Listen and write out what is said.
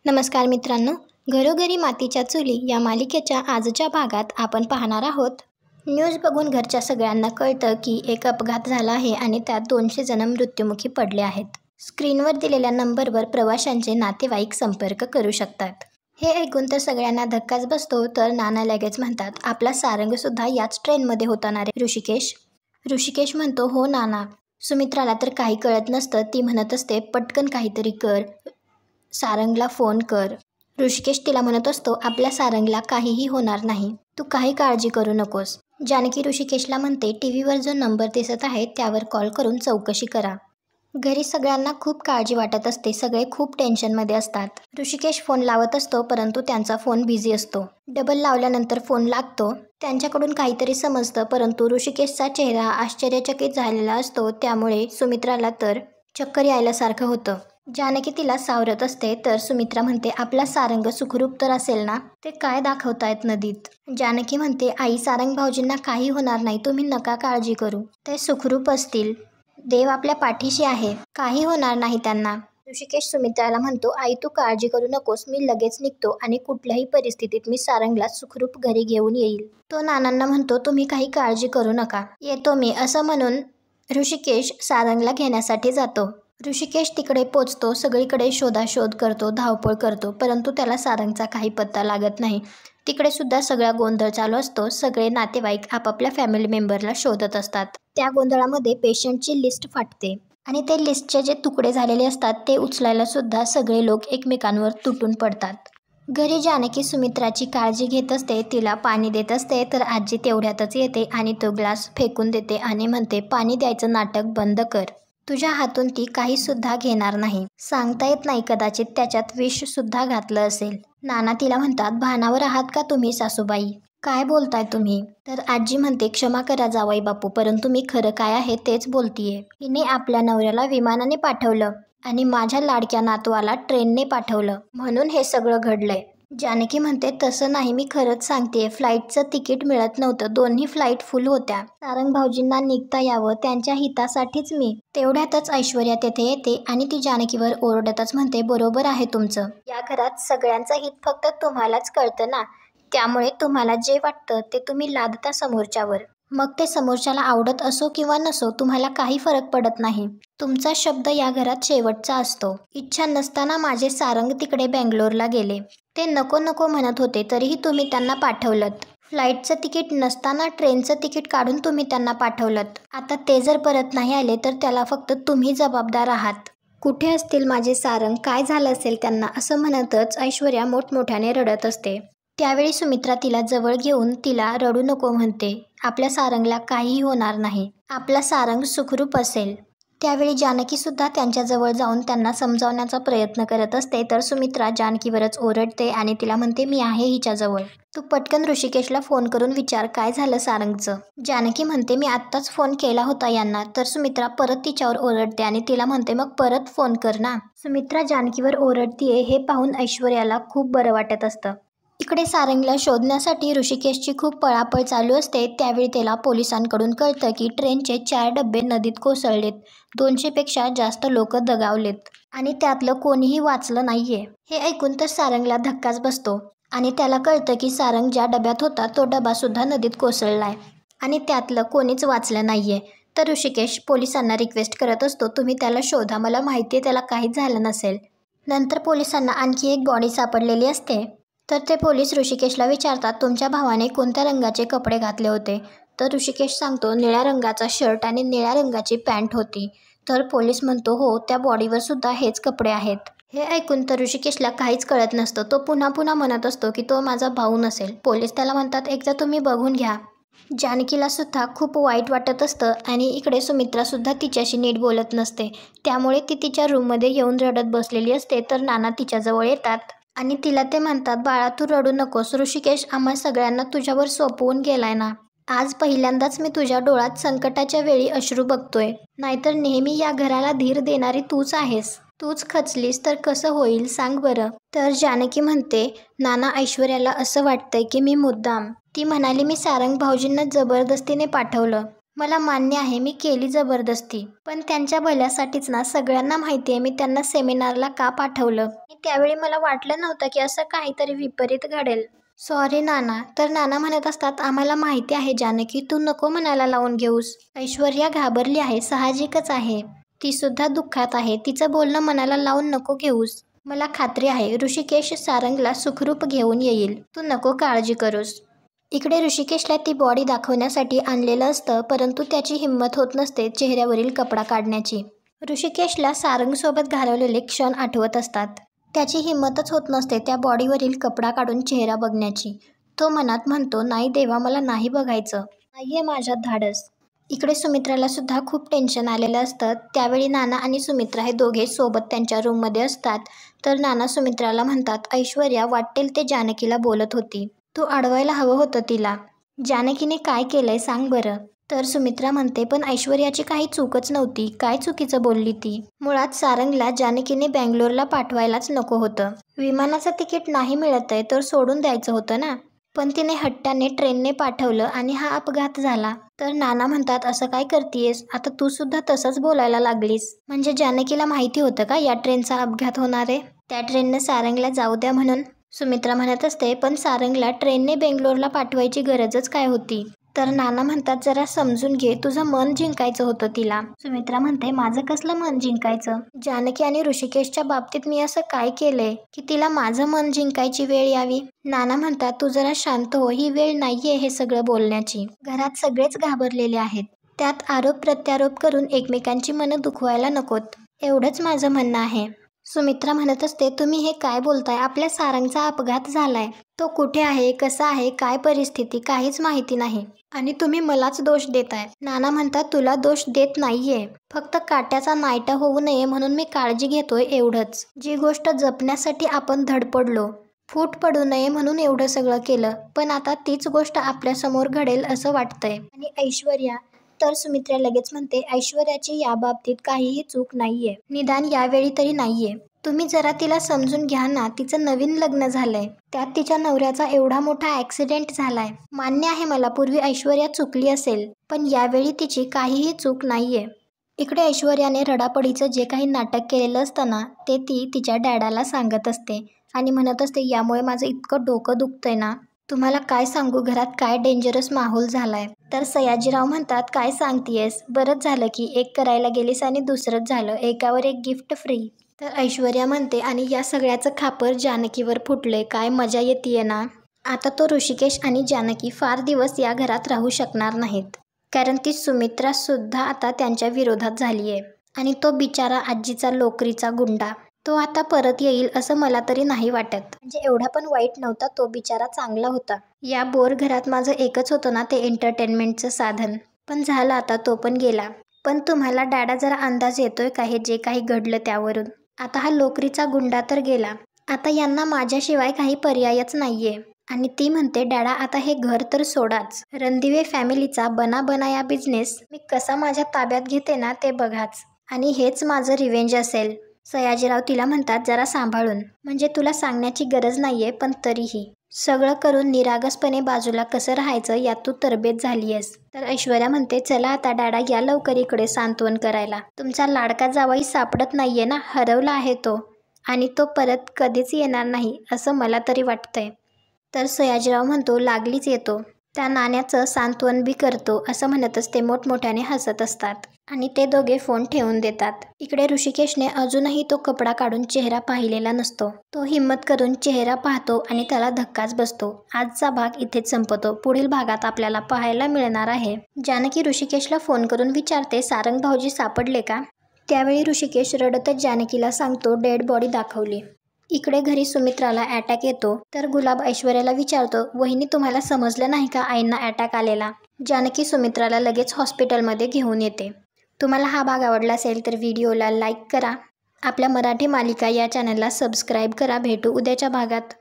नमस्कार मित्रांनो, घरोघरी मातीच्या चुली या मालिकेच्या आजच्या भागात आपण पाहणार आहोत. न्यूज बघून घरच्या सगळ्यांना कळतं की एक अपघात झाला आहे आणि त्यात 200 जण मृत्युमुखी पडले आहेत. स्क्रीनवर दिलेल्या नंबरवर प्रवाशांचे नातेवाईक संपर्क करू शकतात. हे ऐकून तर सगळ्यांना धक्काच बसतो. तर नाना लगेच म्हणतात, आपला सारंगसुद्धा याच ट्रेनमध्ये होता ना रे ऋषिकेश? ऋषिकेश म्हणतो, हो नाना. सुमित्राला तर काही कळत नसतं. ती म्हणत असते, पटकन काहीतरी कर, सारंगला फोन कर. ऋषिकेश तिला म्हणत असतो, आपल्या सारंगला काहीही होणार नाही, तू काही काळजी करू नकोस. जानकी ऋषिकेशला म्हणते, टीव्हीवर जो नंबर दिसत आहे त्यावर कॉल करून चौकशी करा. घरी सगळ्यांना खूप काळजी वाटत असते. सगळे खूप टेन्शनमध्ये असतात. ऋषिकेश फोन लावत असतो, परंतु त्यांचा फोन बिझी असतो. डबल लावल्यानंतर फोन लागतो. त्यांच्याकडून काहीतरी समजतं, परंतु ऋषिकेशचा चेहरा आश्चर्यचकित झालेला असतो. त्यामुळे सुमित्राला तर चक्कर यायल्यासारखं होतं. जानकी तिला सावरत असते. तर सुमित्रा म्हणते, आपला सारंग सुखरूप तर असेल ना? ते काय दाखवतायत नदीत? जानकी म्हणते, आई, सारंग भाऊजींना काही होणार नाही, तुम्ही नका काळजी करू. ते सुखरूप असतील. देव आपल्या पाठीशी आहे, काही होणार नाही त्यांना. ऋषिकेश सुमित्राला म्हणतो, आई तू काळजी करू नकोस, मी लगेच निघतो आणि कुठल्याही परिस्थितीत मी सारंगला सुखरूप घरी घेऊन येईल. तो नानांना म्हणतो, तुम्ही काही काळजी करू नका, येतो मी. असं म्हणून ऋषिकेश सारंगला घेण्यासाठी जातो. ऋषिकेश तिकडे पोचतो. सगळीकडे शोधाशोध करतो, धावपळ करतो, परंतु त्याला सारंगचा काही पत्ता लागत नाही. तिकडे सुद्धा सगळा गोंधळ चालू असतो. सगळे नातेवाईक आपापल्या फॅमिली मेंबरला शोधत असतात. त्या गोंधळामध्ये पेशंटची लिस्ट फाटते आणि ते लिस्टचे जे तुकडे झालेले असतात ते उचलायला सुद्धा सगळे लोक एकमेकांवर तुटून पडतात. घरी जानकी सुमित्राची काळजी घेत असते. तिला पाणी देत असते. तर आजी तेवढ्यातच येते आणि तो ग्लास फेकून देते आणि म्हणते, पाणी द्यायचं नाटक बंद कर. तुझ्या हातून ती काही सुद्धा घेणार नाही. सांगता येत नाही, कदाचित त्याच्यात विष सुद्धा घातलं असेल. नाना तिला म्हणतात, भानावर आहात का तुम्ही सासूबाई? काय बोलताय तुम्ही? तर आजी म्हणते, क्षमा करा जावई बापू, परंतु मी खरं काय आहे तेच बोलतीये. हिने आपल्या नवऱ्याला विमानाने पाठवलं आणि माझ्या लाडक्या नातवाला ट्रेनने पाठवलं, म्हणून हे सगळं घडलंय. जानकी म्हणते, तसं नाही, मी खरंच सांगते, फ्लाईटचं तिकीट मिळत नव्हतं. दोन्ही फ्लाईट फुल होत्या. सारंग भाऊजींना निघता यावं त्यांच्या हितासाठीच मी. तेवढ्यातच ऐश्वर्या तेथे येते आणि ती जानकीवर ओरडतच म्हणते, बरोबर आहे तुमचं. या घरात सगळ्यांचं हित फक्त तुम्हालाच कळतं ना, त्यामुळे तुम्हाला जे वाटतं ते तुम्ही लादता समोरच्यावर. मग ते समोरच्याला आवडत असो किंवा नसो, तुम्हाला काही फरक पडत नाही. तुमचा शब्द या घरात शेवटचा असतो. इच्छा नसताना माझे सारंग तिकडे बेंगलोरला गेले. ते नको नको म्हणत होते, तरीही तुम्ही त्यांना पाठवलंत. फ्लाईटचं तिकीट नसताना ट्रेनचं तिकीट काढून तुम्ही त्यांना पाठवलंत. आता ते जर परत नाही आले तर त्याला फक्त तुम्ही जबाबदार आहात. कुठे असतील माझे सारंग? काय झालं असेल त्यांना? असं म्हणतच ऐश्वर्या मोठमोठ्याने रडत असते. त्यावेळी सुमित्रा तिला जवळ घेऊन तिला रडू नको म्हणते. आपल्या सारंगला काहीही होणार नाही, आपला सारंग सुखरूप असेल. त्यावेळी जानकी सुद्धा त्यांच्या जवळ जाऊन त्यांना समजावण्याचा प्रयत्न करत असते. तर सुमित्रा जानकीवरच ओरडते आणि तिला म्हणते, मी आहे हिच्याजवळ, तू पटकन ऋषिकेशला फोन करून विचार काय झालं सारंगचं. जानकी म्हणते, मी आत्ताच फोन केला होता यांना. तर सुमित्रा परत तिच्यावर ओरडते आणि तिला म्हणते, मग परत फोन कर ना. सुमित्रा जानकीवर ओरडतीये हे पाहून ऐश्वर्याला खूप बरं वाटत असतं. इकडे सारंगला शोधण्यासाठी ऋषिकेशची खूप पळापळ चालू असते. त्यावेळी त्याला पोलिसांकडून कळतं की ट्रेनचे 4 डबे नदीत कोसळलेत. 200 पेक्षा जास्त लोक दगावलेत आणि त्यातलं कोणीही वाचलं नाहीये. हे ऐकून तर सारंगला धक्काच बसतो आणि त्याला कळतं की सारंग ज्या डब्यात होता तो डबा सुद्धा नदीत कोसळलाय आणि त्यातलं कोणीच वाचलं नाहीये. तर ऋषिकेश पोलिसांना रिक्वेस्ट करत असतो, तुम्ही त्याला शोधा, मला माहितीये त्याला काहीच झालं नसेल. नंतर पोलिसांना आणखी एक बॉडी सापडलेली असते. तर ते पोलीस ऋषिकेशला विचारतात, तुमच्या भावाने कोणत्या रंगाचे कपडे घातले होते? तर ऋषिकेश सांगतो, निळ्या रंगाचा शर्ट आणि निळ्या रंगाची पॅन्ट होती. तर पोलीस म्हणतो, हो, त्या बॉडीवर सुद्धा हेच कपडे आहेत. हे ऐकून तर ऋषिकेशला काहीच कळत नसतं. तो पुन्हा पुन्हा म्हणत असतो की तो माझा भाऊ नसेल. पोलीस त्याला म्हणतात, एकदा तुम्ही बघून घ्या. जानकीला सुद्धा खूप वाईट वाटत असतं आणि इकडे सुमित्रा सुद्धा तिच्याशी नीट बोलत नसते. त्यामुळे ती तिच्या रूममध्ये येऊन रडत बसलेली असते. तर नाना तिच्याजवळ येतात आणि तिला ते म्हणतात, बाळा तू रडू नकोस, ऋषिकेश आम्हा सगळ्यांना तुझ्यावर सोपवून गेलाय ना. आज पहिल्यांदाच मी तुझ्या डोळ्यात संकटाच्या वेळी अश्रू बघतोय. नाहीतर नेहमी या घराला धीर देणारी तूच आहेस. तूच खचलीस तर कसं होईल सांग बरं. तर जानकी म्हणते, नाना, ऐश्वर्याला असं वाटतंय की मी मुद्दाम. ती म्हणाली, मी सारंग भाऊजींना जबरदस्तीने पाठवलं. मला मान्य आहे मी केली जबरदस्ती, पण त्यांच्या भल्यासाठीच ना. सगळ्यांना माहिती आहे मी त्यांना सेमिनारला का पाठवलं. त्यावेळी मला वाटलं नव्हतं की असं काहीतरी विपरीत घडेल. सॉरी नाना. तर नाना म्हणत असतात, आम्हाला माहिती आहे जानकी, तू नको मनाला लावून घेऊस. ऐश्वर्या घाबरली आहे, साहजिकच आहे. ती सुद्धा दुःखात आहे. तिचं बोलणं मनाला लावून नको घेऊस. मला खात्री आहे ऋषिकेश सारंगला सुखरूप घेऊन येईल. तू नको काळजी करूस. इकडे ऋषिकेशला ती बॉडी दाखवण्यासाठी आणलेलं असतं, परंतु त्याची हिंमत होत नसते चेहऱ्यावरील कपडा काढण्याची. ऋषिकेशला सारंगसोबत घालवलेले क्षण आठवत असतात. त्याची हिंमतच होत नसते त्या बॉडीवरील कपडा काढून चेहरा बघण्याची. तो मनात म्हणतो, नाही देवा, मला नाही बघायचं. नाहीये माझ्यात धाडस. इकडे सुमित्राला सुद्धा खूप टेन्शन आलेलं असतं. त्यावेळी नाना आणि सुमित्रा हे दोघे सोबत त्यांच्या रूममध्ये असतात. तर नाना सुमित्राला म्हणतात, ऐश्वर्या वाटेल ते जानकीला बोलत होती. तू अडवायला हवं होतं तिला. जानकीने काय केलंय सांग बरं. तर सुमित्रा म्हणते, पण ऐश्वर्याची काही चूकच नव्हती. काय चुकीचं बोलली ती. मुळात सारंगला जानकीने बँगलोरला पाठवायलाच नको होतं. विमानाचं तिकीट नाही मिळत आहे तर सोडून द्यायचं होतं ना. पण तिने हट्टाने ट्रेनने पाठवलं आणि हा अपघात झाला. तर नाना म्हणतात, असं काय करतीयस. आता तू सुद्धा तसंच बोलायला लागलीस. म्हणजे जानकीला माहिती होतं का या ट्रेनचा अपघात होणार आहे. त्या ट्रेननं सारंगला जाऊ द्या म्हणून. सुमित्रा म्हणत असते, पण सारंगला ट्रेनने बेंगलोरला पाठवायची गरजच काय होती. तर नाना म्हणतात, जरा समजून घे, तुझं मन जिंकायचं होतं तिला. सुमित्रा म्हणते, माझं कसलं मन जिंकायचं. जानकी आणि ऋषिकेशच्या बाबतीत मी असं काय केलंय की तिला माझं मन जिंकायची वेळ यावी. नाना म्हणतात, तू जरा शांत हो, ही वेळ नाहीये हे सगळं बोलण्याची. घरात सगळेच घाबरलेले आहेत. त्यात आरोप प्रत्यारोप करून एकमेकांची मनं दुखवायला नकोत, एवढंच माझं म्हणणं आहे. सुमित्रा म्हणत असते, तुम्ही हे काय बोलताय. आपल्या सारंगचा अपघात झालाय. तो कुठे आहे, कसा आहे, काय परिस्थिती, काहीच माहिती नाही आणि तुम्ही मलाच दोष देताय. नाना म्हणतात, तुला दोष देत नाहीये, फक्त काट्याचा नायटा होऊ नये म्हणून मी काळजी घेतोय एवढंच. जी गोष्ट जपण्यासाठी आपण धडपडलो, फूट पडू नये म्हणून एवढं सगळं केलं, पण आता तीच गोष्ट आपल्यासमोर घडेल असं वाटतंय. आणि ऐश्वर्या. तर सुमित्रा लगेच म्हणते, ऐश्वर्याची या बाबतीत काहीही चूक नाहीये, निदान यावेळी तरी नाहीये. तुम्ही जरा तिला समजून घ्या ना. तिचं नवीन लग्न झालंय, त्यात तिच्या नवऱ्याचा एवढा मोठा ॲक्सिडेंट झालाय. मान्य आहे मला पूर्वी ऐश्वर्या चुकली असेल, पण यावेळी तिची काहीही चूक नाहीये. इकडे ऐश्वर्याने रडापडीचं जे काही नाटक केलेलं असतं ना, ते ती तिच्या डॅडाला सांगत असते आणि म्हणत असते, यामुळे माझं इतकं डोकं दुखतंय ना, तुम्हाला काय सांगू, घरात काय डेंजरस माहोल झालाय. तर सयाजीराव म्हणतात, काय सांगतीयस, बरंच झालं की एक करायला गेलीस आणि दुसरंच झालं, एकावर एक गिफ्ट फ्री. तर ऐश्वर्या म्हणते, आणि या सगळ्याचं खापर जानकीवर फुटलंय, काय मजा येतीये ना. आता तो ऋषिकेश आणि जानकी फार दिवस या घरात राहू शकणार नाहीत, कारण ती सुमित्रा सुद्धा आता त्यांच्या विरोधात झालीये. आणि तो बिचारा आजीचा लोकरीचा गुंडा, तो आता परत येईल असं मला तरी नाही वाटत. म्हणजे एवढा पण वाईट नव्हता तो बिचारा, चांगला होता. या बोर घरात माझं एकच होतं ना ते एंटरटेनमेंटचं साधन, पण झालं आता तो पण गेला. पण तुम्हाला डॅडा जरा अंदाज येतोय का हे जे काही घडलं त्यावरून. आता हा लोकरीचा गुंडा तर गेला, आता यांना माझ्याशिवाय काही पर्यायच नाहीये. आणि ती म्हणते, डॅडा आता हे घर तर सोडाच, रणदिवे फॅमिलीचा बना बना या बिझनेस मी कसा माझ्या ताब्यात घेते ना ते बघाच, आणि हेच माझं रिव्हेंज असेल. सयाजीराव तिला म्हणतात, जरा सांभाळून, म्हणजे तुला सांगण्याची गरज नाहीये, पण तरीही सगळं करून निरागसपणे बाजूला कसं राहायचं यात तू तरबेज झालीयस. तर ऐश्वर्या म्हणते, चला आता डॅडा या लवकर इकडे सांत्वन करायला. तुमचा लाडका जावई सापडत नाहीये ना, हरवला आहे तो, आणि तो परत कधीच येणार नाही असं मला तरी वाटतंय. तर सयाजीराव म्हणतो, लागलीच येतो, त्या नाण्याचं सांत्वन बी करतो असं म्हणतच ते मोठमोठ्याने हसत असतात आणि ते दोघे फोन ठेवून देतात. इकडे ऋषिकेशने अजूनही तो कपडा काढून चेहरा पाहिलेला नसतो. तो हिंमत करून चेहरा पाहतो आणि त्याला धक्काच बसतो. आजचा भाग इथेच संपतो. पुढील भागात आपल्याला पाहायला मिळणार आहे, जानकी ऋषिकेशला फोन करून विचारते, सारंग भाऊजी सापडले का. त्यावेळी ऋषिकेश रडतच जानकीला सांगतो, डेड बॉडी दाखवली. इकडे घरी सुमित्राला अटॅक येतो. तर गुलाब ऐश्वर्याला विचारतो, वहिनी तुम्हाला समजलं नाही का आईंना अटॅक आलेला. जानकी सुमित्राला लगेच हॉस्पिटलमध्ये घेऊन येते. तुम्हाला हा भाग आवडला असेल तर व्हिडिओला लाईक करा. आपल्या मराठी मालिका या चॅनलला सबस्क्राईब करा. भेटू उद्याच्या भागात.